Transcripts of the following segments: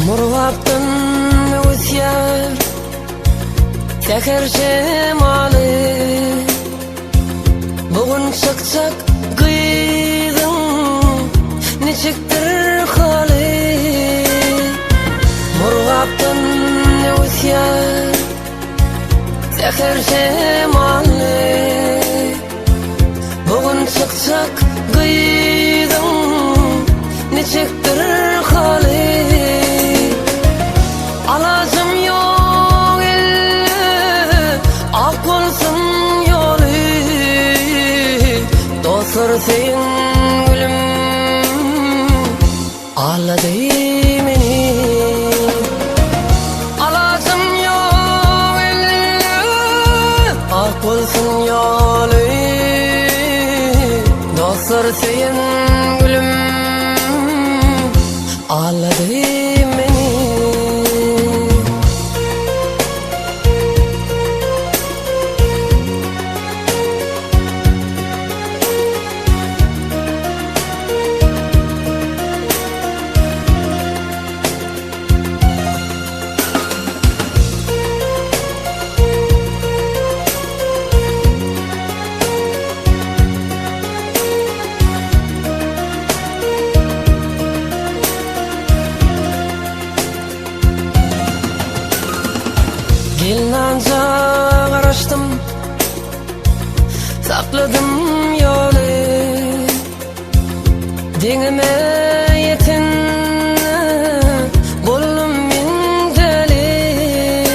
Murvaptın üsyar teker şemalı bugün çıkacak kıydın neçiktir halı. Murvaptın üsyar teker şemalı bugün çıkacak kıydın neçiktir halı. Alacım yok elle, ak olsun yolu. Dostlar seyin gülüm, ağladı beni. Alacım yok elle, ak olsun yolu. Dostlar seyin gülüm, ağladı beni. Gelinanca araştım, sakladım yolu. Denime yetin buldum min deli.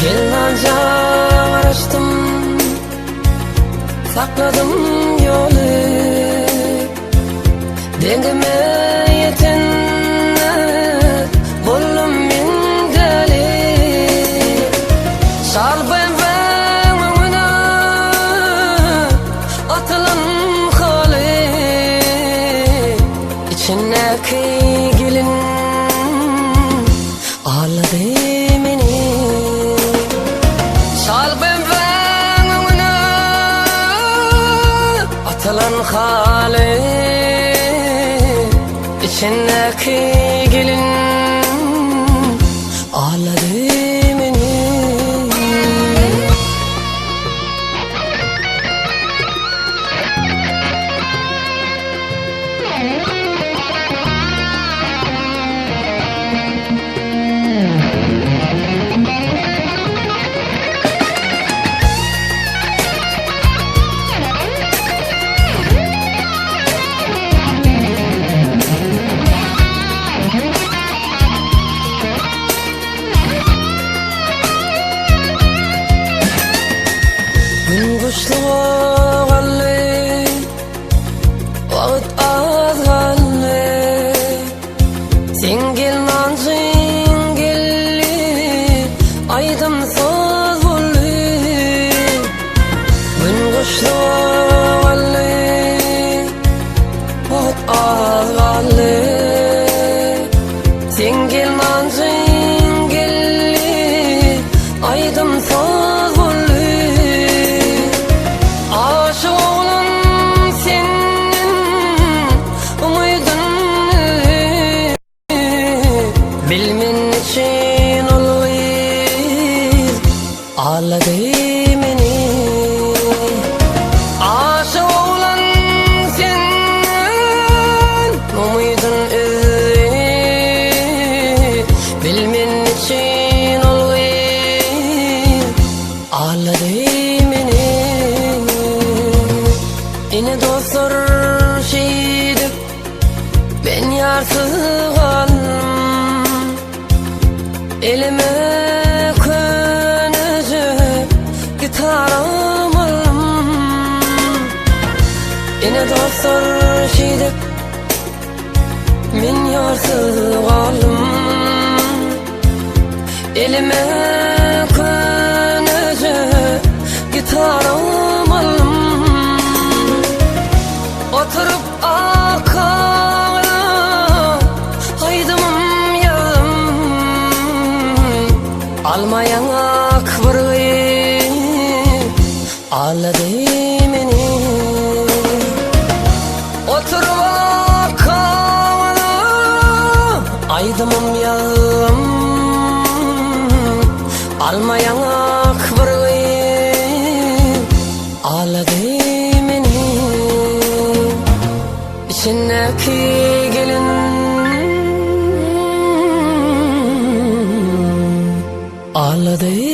Gelinanca araştım, sakladım yolu. Denime yetin buldum min deli. Şarbem vermemine atılan halı. İçindeki gelin ağladı beni. Şarbem vermemine atılan halı. İçindeki gelin ağladı beni. Gün kuşlu oğalı, vakit azgalı. Sen gelmancın gelli, aydımsız buldu. Gün kuşlu oğalı, vakit azgalı. Sen gelmancın gelli, aydımsız buldu. Bilmen için alıyız, ağladı beni. Aşık olan senin, umuydun izi. Bilmen için alıyız, ağladı beni. Yine dostlar şeydi, ben yarsız kaldım. Elime könecek gitarım alım. Yine dostlar şeydip men yarsız kaldım. Elime könecek gitarım alım. Oturup akağına haydımım yarım. Almayan akbırgı ağladı beni. Oturup akağına aydymam ýağım almaýaňak bir gyýyp alady meni içindäki gelin alady